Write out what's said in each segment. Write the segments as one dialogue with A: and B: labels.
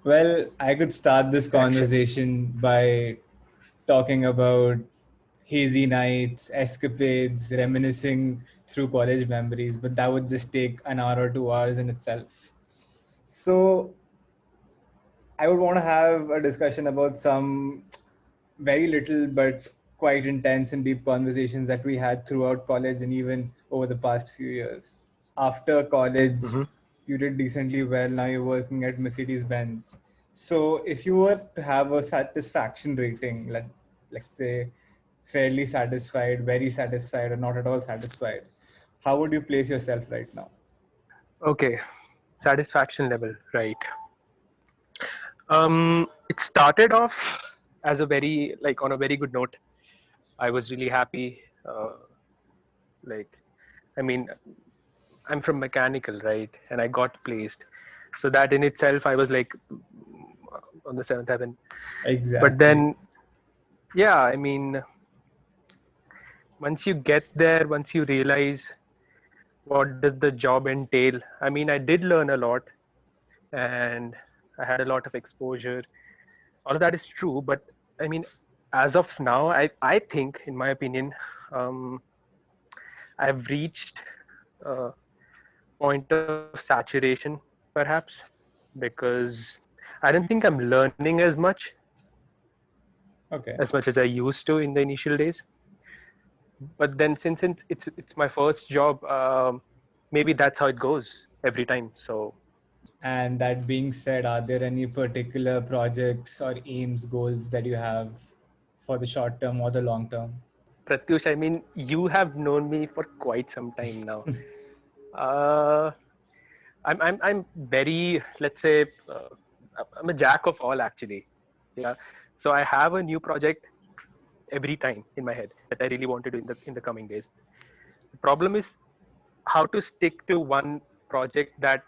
A: Well, I could start this
B: Action.
A: conversation by talking about hazy nights, escapades, reminiscing through college memories, but that would just take an hour or 2 hours in itself. So, I would want to have a discussion about some very little but quite intense and deep conversations that we had throughout college and even over the past few years. After college,
B: Mm-hmm.
A: you did decently well. Now you're working at Mercedes Benz. So, if you were to have a satisfaction rating, let's say fairly satisfied, very satisfied, or not at all satisfied, how would you place yourself right now?
B: Okay. Satisfaction level, right. It started off as a very, like, on a very good note. I was really happy. Like, I mean, I'm from mechanical, right? And I got placed. So that in itself, I was like on the seventh heaven. But
A: Exactly.
B: then, yeah, I mean, once you get there, once you realize what does the job entail, I mean, I did learn a lot and I had a lot of exposure. All of that is true, but I mean, as of now, I think, in my opinion, um, I've reached a point of saturation, perhaps, because I don't think I'm learning
A: Okay.
B: as much as I used to in the initial days. But then, since it's my first job, maybe that's how it goes every time. So,
A: And that being said, are there any particular projects or aims, goals that you have for the short term or the long term?
B: Pratyush, I mean, you have known me for quite some time now. Uh, I'm very, let's say, I'm a jack of all, actually. Yeah. So I have a new project every time in my head that I really want to do in the coming days. The problem is how to stick to one project that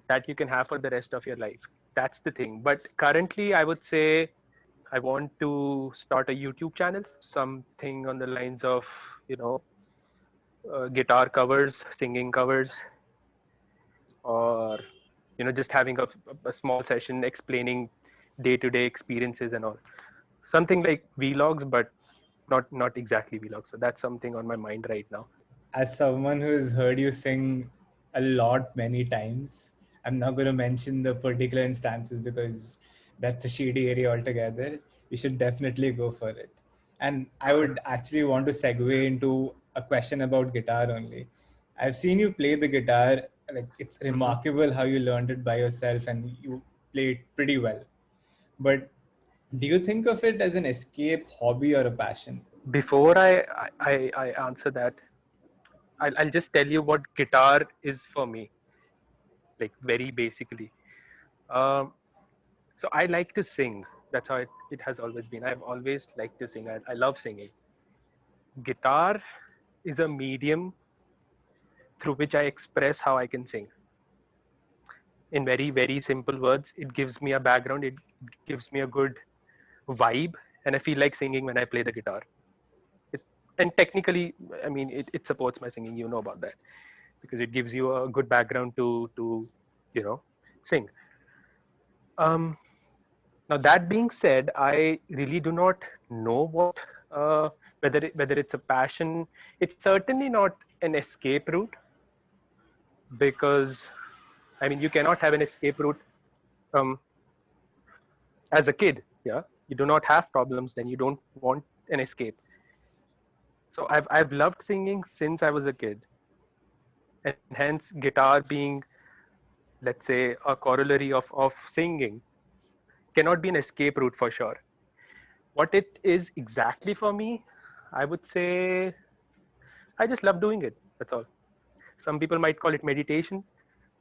B: that you can have for the rest of your life. That's the thing. But currently, I would say I want to start a YouTube channel, something on the lines of you know guitar covers, singing covers, or just having a small session explaining day-to-day experiences and all. Something like vlogs, but not exactly vlogs. So that's something on my mind right now.
A: As someone who's heard you sing a lot many times, I'm not going to mention the particular instances because that's a shady area altogether. You should definitely go for it. And I would actually want to segue into a question about guitar only. I've seen you play the guitar, like it's
B: Mhm.
A: remarkable how you learned it by yourself and you play it pretty well. But do you think of it as an escape, hobby, or a passion?
B: Before I answer that, I'll just tell you what guitar is for me, like very basically. Um, so I like to sing. That's how it has always been. I've always liked to sing. I love singing. Guitar is a medium through which I express how I can sing. In very, very simple words, it gives me a background, it gives me a good vibe, and I feel like singing when I play the guitar. It, and technically, I mean, it supports my singing, you know about that, because it gives you a good background to you know, sing. Um, Now, that being said, I really do not know uh, whether it's a passion. It's certainly not an escape route because, I mean, you cannot have an escape route um, as a kid. Yeah, you do not have problems, then you don't want an escape. So I've loved singing since I was a kid, and hence guitar being, let's say, a corollary of singing cannot be an escape route for sure. What it is exactly for me, I would say I just love doing it. That's all. Some people might call it meditation.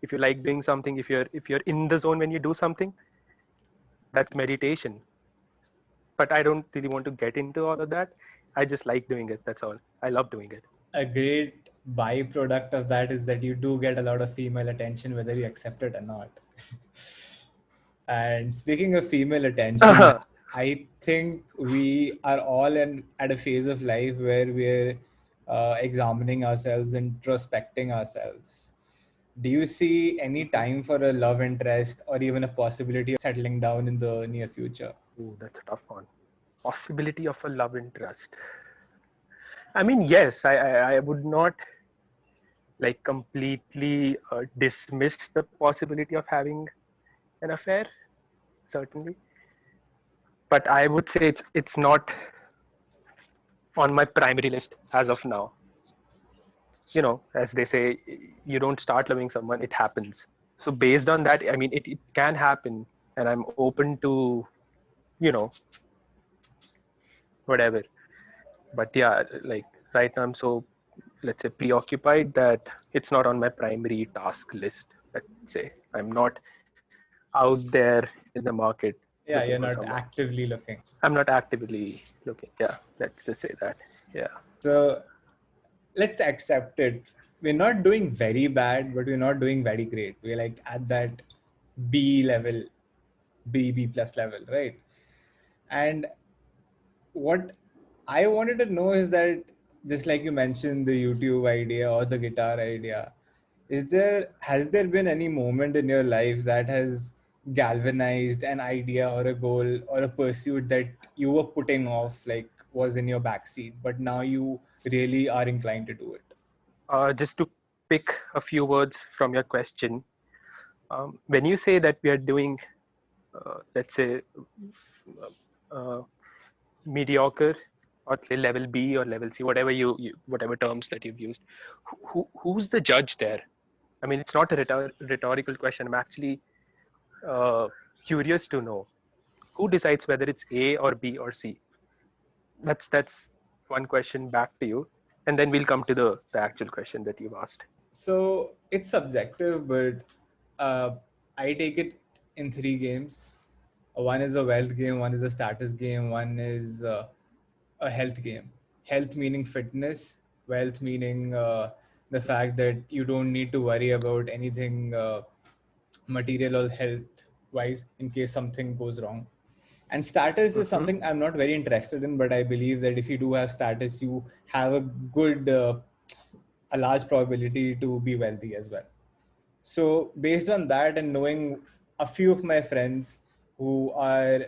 B: If you like doing something, if you're in the zone when you do something, that's meditation. But I don't really want to get into all of that. I just like doing it. That's all. I love doing it.
A: A great byproduct of that is that you do get a lot of female attention, whether you accept it or not. And speaking of female attention, I think we are all at a phase of life where we're examining ourselves, introspecting ourselves. Do you see any time for a love interest or even a possibility of settling down in the near future?
B: Ooh, that's a tough one. Possibility of a love interest. I mean, yes, I would not like completely dismiss the possibility of having an affair, certainly. But I would say it's not on my primary list as of now. As they say, you don't start loving someone, it happens. So based on that, I mean, it can happen, and I'm open to, you know, whatever. But yeah, like right now I'm so, let's say, preoccupied that it's not on my primary task list. Let's say I'm not out there in the market looking
A: Yeah,
B: for
A: you're not
B: someone.
A: actively looking.
B: I'm not actively looking. Yeah, let's just say that. Yeah.
A: So let's accept it. We're not doing very bad, but we're not doing very great. We're like at that B level, B plus level, right? And what I wanted to know is that, just like you mentioned, the YouTube idea or the guitar idea, has there been any moment in your life that has galvanized an idea or a goal or a pursuit that you were putting off, like was in your backseat, but now you really are inclined to do it?
B: Just to pick a few words from your question, when you say that we are doing, let's say, uh, mediocre, or say level B or level C, whatever whatever terms that you've used, who's the judge there? I mean, it's not a rhetorical question. I'm actually uh, curious to know who decides whether it's A or B or C. That's one question back to you, and then we'll come to the actual question that you've asked.
A: So it's subjective, but uh, I take it in three games. One is a wealth game, one is a status game, one is a health game. Health meaning fitness, wealth meaning the fact that you don't need to worry about anything material or health wise in case something goes wrong. And status is
B: Hmm.
A: something I'm not very interested in, but I believe that if you do have status, you have a good, a large probability to be wealthy as well. So based on that and knowing a few of my friends who are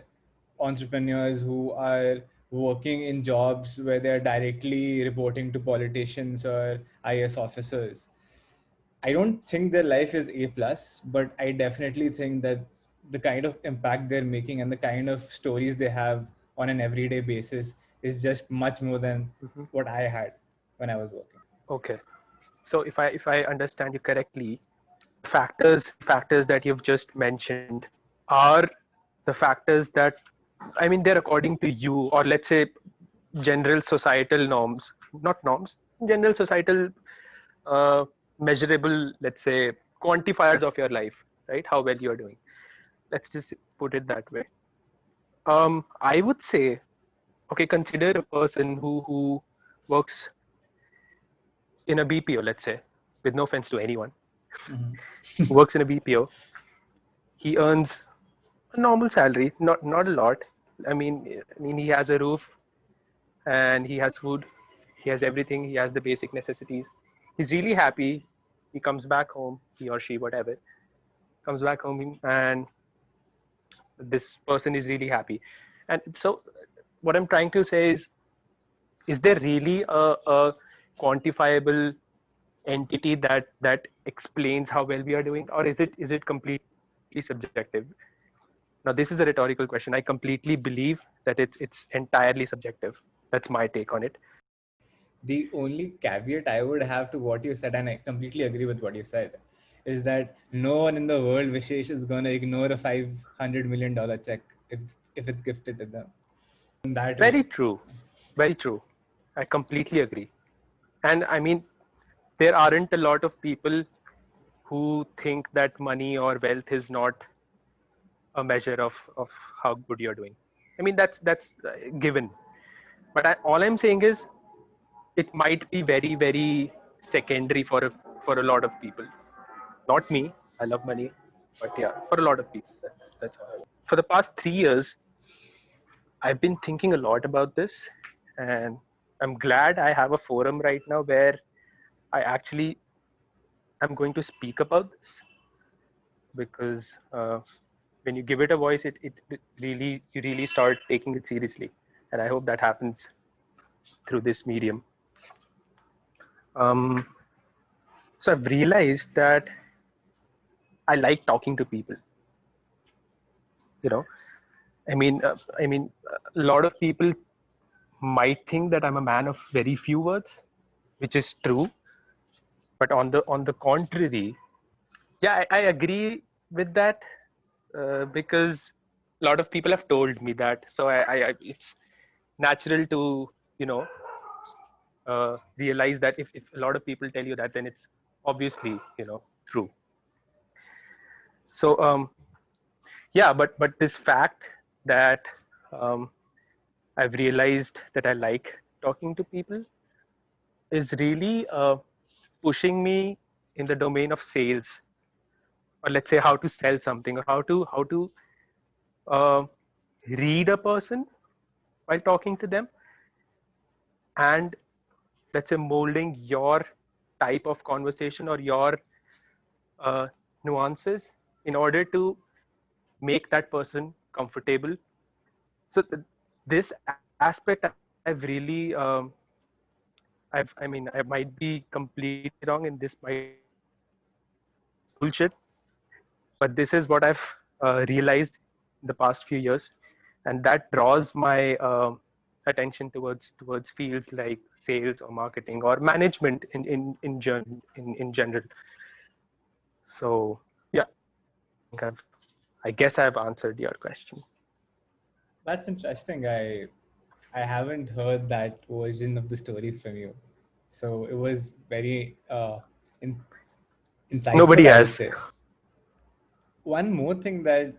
A: entrepreneurs who are working in jobs where they're directly reporting to politicians or IS officers, I don't think their life is A plus, but I definitely think that the kind of impact they're making and the kind of stories they have on an everyday basis is just much more than
B: Hmm.
A: what I had when I was working.
B: Okay. So if I understand you correctly, the factors that you've just mentioned are the factors that, I mean, they're according to you, or let's say general societal norms, not norms, general societal uh, measurable, let's say, quantifiers of your life, right? How well you're doing. Let's just put it that way. I would say, okay, consider a person who works in a BPO, let's say, with no offense to anyone, who works in a BPO. He earns a normal salary, not a lot. I mean, he has a roof and he has food, he has everything, he has the basic necessities. He's really happy. He comes back home, he or she, whatever, comes back home, and this person is really happy. And so, what I'm trying to say is there really a quantifiable entity that explains how well we are doing, or is it completely subjective? Now, this is a rhetorical question. I completely believe that it's entirely subjective. That's my take on it.
A: The only caveat I would have to what you said, and I completely agree with what you said, is that no one in the world, Vishesh, is going to ignore a $500 million check if it's gifted to them. That
B: Very
A: way.
B: true. Very true. I completely agree. And I mean, there aren't a lot of people who think that money or wealth is not a measure of how good you're doing. I mean, that's given. But all I'm saying is it might be very, very secondary for a lot of people. Not me. I love money, but yeah, for a lot of people, that's all. For the past 3 years, I've been thinking a lot about this, and I'm glad I have a forum right now where I actually I'm going to speak about this because when you give it a voice, it really you really start taking it seriously, and I hope that happens through this medium. Um, so I've realized that I like talking to people. You know, a lot of people might think that I'm a man of very few words, which is true. But on the contrary, yeah, I agree with that because a lot of people have told me that. So it's natural to you know realize that if a lot of people tell you that, then it's obviously true. So yeah, but this fact that um, I've realized that I like talking to people is really pushing me in the domain of sales, or let's say how to sell something, or how to uh, read a person while talking to them, and let's say molding your type of conversation or your uh, nuances in order to make that person comfortable. So this aspect I've really I might be completely wrong, and this might sound like bullshit, but this is what I've realized in the past few years, and that draws my attention towards fields like sales or marketing or management in general. So yeah, I guess I've answered your question.
A: That's interesting. I haven't heard that version of the story from you, so it was very in, insightful,
B: Nobody
A: I would
B: has.
A: say. One more thing that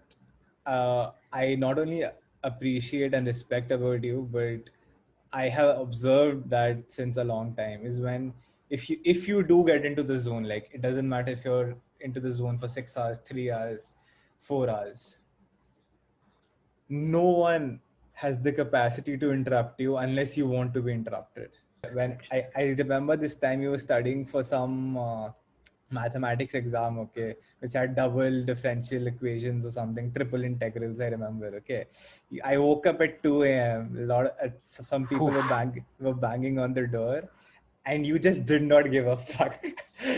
A: I not only appreciate and respect about you, but I have observed that since a long time is when if you do get into the zone, like it doesn't matter if you're into the zone for 6 hours, 3 hours, 4 hours, no one has the capacity to interrupt you unless you want to be interrupted. When I remember this time you were studying for some mathematics exam, okay, which had double differential equations or something, triple integrals, I remember, okay. I woke up at 2 a.m. Some people
B: Oof.
A: were banging on the door, and you just did not give a fuck.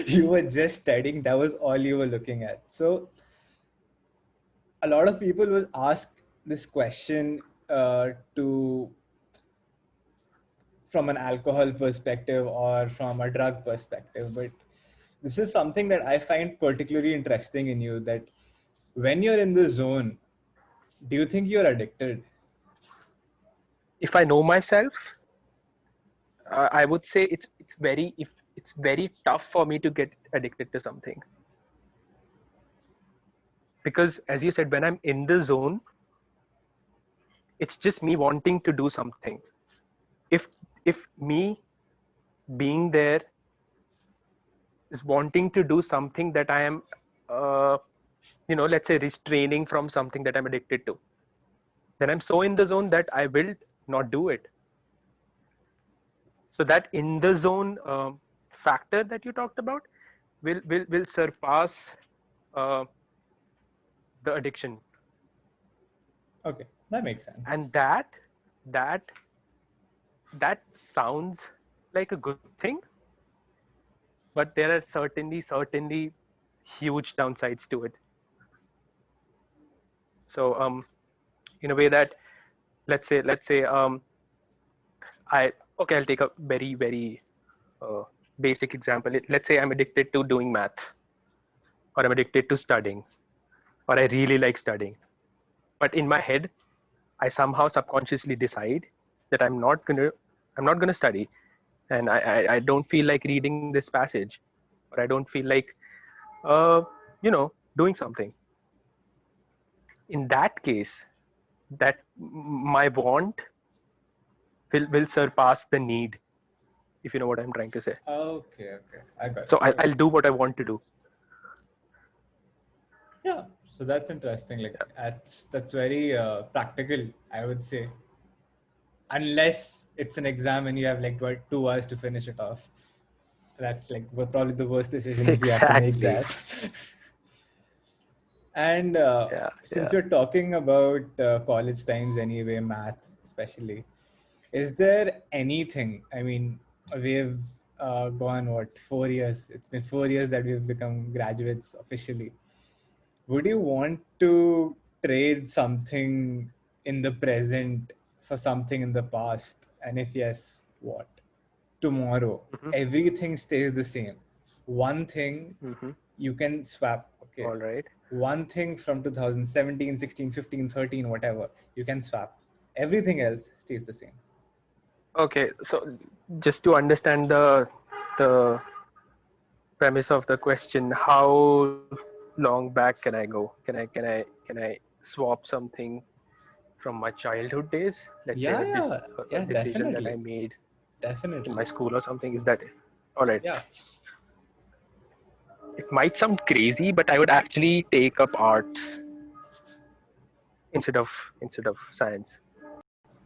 A: You were just studying. That was all you were looking at. So a lot of people will ask this question to from an alcohol perspective or from a drug perspective, but this is something that I find particularly interesting in you, that when you're in the zone, do you think you're addicted?
B: If I know myself, I would say it's very tough for me to get addicted to something, because as you said, when I'm in the zone, it's just me wanting to do something. If me being there is wanting to do something that I am uh, let's say restraining from something that I'm addicted to, then I'm so in the zone that I will not do it. So that in the zone factor that you talked about will surpass uh, the addiction.
A: Okay, that makes
B: And
A: sense.
B: that that sounds like a good thing, but there are certainly huge downsides to it. So in a way that, let's say I okay, I'll take a very uh, basic example. Let's say I'm addicted to doing math, or I'm addicted to studying, or I really like studying, but in my head I somehow subconsciously decide that I'm not gonna study, and I don't feel like reading this passage, or I don't feel like uh, doing something. In that case, that my want will surpass the need, if you know what I'm trying to say.
A: Okay, okay, I got
B: So
A: it.
B: I'll do what I want to do.
A: Yeah, so that's interesting. Like that's very practical, I would say, unless it's an exam and you have like what, 2 hours to finish it off. That's like probably the worst decision if you have to make
B: Exactly.
A: that. And
B: Yeah,
A: since
B: yeah.
A: you're talking about college times anyway, math especially, is there anything? I mean, we've gone what 4 years? It's been 4 years that we've become graduates officially. Would you want to trade something in the present for something in the past? And if yes, what? Tomorrow,
B: Mm-hmm.
A: everything stays the same. One thing
B: Mm-hmm.
A: you can swap, okay?
B: All right.
A: One thing from 2017, 16, 15, 13, whatever, you can swap. Everything else stays the same.
B: Okay, so just to understand the premise of the question, how long back can I go? Can I swap something from my childhood days? Let's say
A: Yeah, yeah,
B: a
A: yeah,
B: decision that I
A: definitely.
B: made in my
A: Definitely.
B: school or something. Is that all right?
A: Yeah.
B: It might sound crazy, but I would actually take up arts instead of science.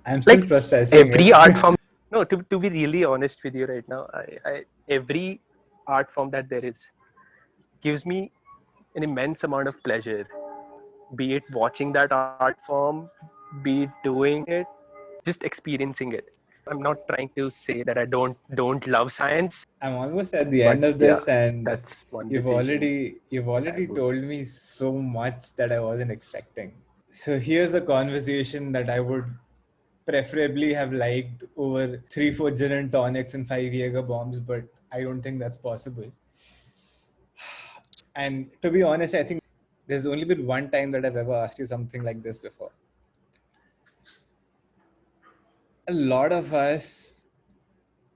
A: I'm still
B: Like
A: processing
B: every
A: it.
B: art form. No, to be really honest with you right now, I every art form that there is gives me an immense amount of pleasure, be it watching that art form, be it doing it, just experiencing it. I'm not trying to say that I don't love science,
A: I'm almost at the
B: but
A: end of
B: yeah,
A: this, and
B: that's one decision
A: you've
B: that I
A: already
B: would.
A: told me so much that I wasn't expecting. So here's a conversation that I would preferably have liked over 3, 4 gin and tonics and 5 Jaeger bombs, but I don't think that's possible. And to be honest, I think there's only been one time that I've ever asked you something like this before. A lot of us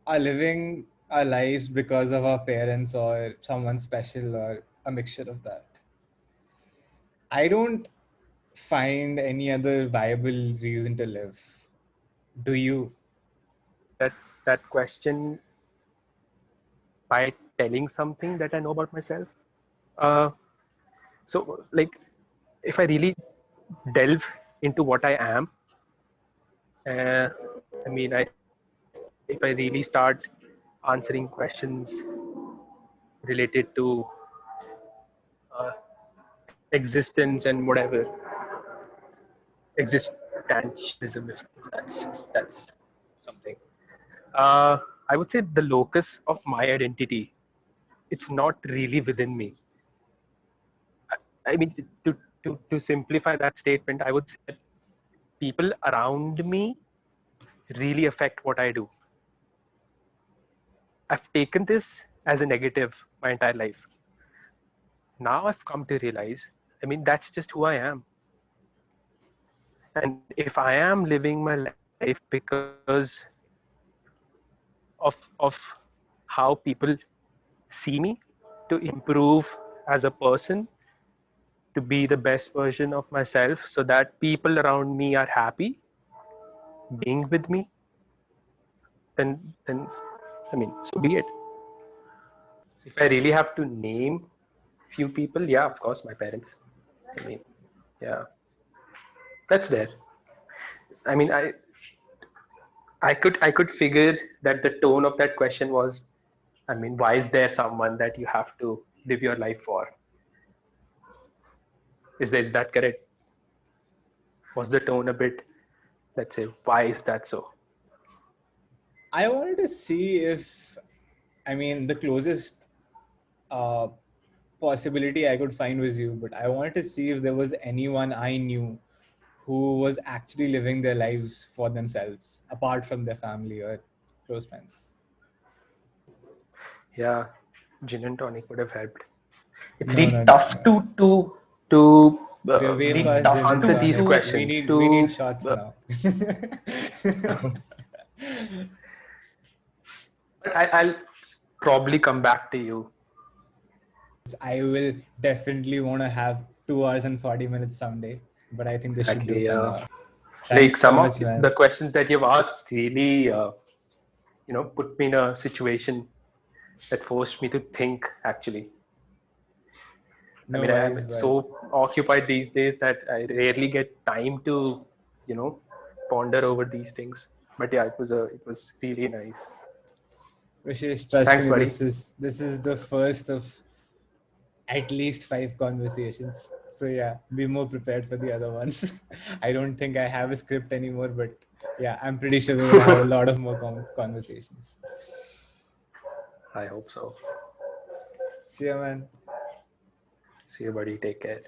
A: are living our lives because of our parents or someone special or a mixture of that. I don't find any other viable reason to live. Do you?
B: That question by telling something that I know about myself. Uh, so like if I really delve into what I am, uh, I mean, if I really start answering questions related to uh, existence and whatever existentialism, if that's something. Uh, I would say the locus of my identity. It's not really within me. I mean, to simplify that statement, I would say that people around me really affect what I do. I've taken this as a negative my entire life. Now I've come to realize, I mean, that's just who I am. And if I am living my life because of how people see me, to improve as a person, to be the best version of myself, so that people around me are happy being with me, then I mean, so be it. If I really have to name few people, yeah, of course, my parents. I mean, yeah, that's there. I mean, I could figure that the tone of that question was, I mean, why is there someone that you have to live your life for? Is that correct? Was the tone a bit, let's say, why is that so?
A: I wanted to see if, I mean, the closest uh, possibility I could find was you, but I wanted to see if there was anyone I knew who was actually living their lives for themselves, apart from their family or close friends.
B: Yeah, gin and tonic would have helped. It's
A: No,
B: really
A: no, no,
B: tough
A: no.
B: to
A: We're way
B: really
A: past
B: tough
A: gin and
B: answer these
A: tonic.
B: questions.
A: We need
B: To
A: shots now.
B: but I'll probably come back to you.
A: I will definitely want to have 2 hours and 40 minutes someday, but I think this should do
B: Exactly.
A: for now.
B: Like
A: Thanks so
B: some of
A: much,
B: the
A: man.
B: questions that you've asked really, put me in a situation that forced me to think. Actually, I
A: No
B: mean, I'm
A: worries, bud.
B: so occupied these days that I rarely get time to, you know, ponder over these things. But yeah, it was really nice.
A: Vishesh, trust
B: Thanks,
A: me,
B: buddy.
A: this is the first of at least five conversations. So yeah, be more prepared for the other ones. I don't think I have a script anymore, but yeah, I'm pretty sure we're gonna have a lot of more conversations.
B: I hope so.
A: See ya, man.
B: See you, buddy. Take care.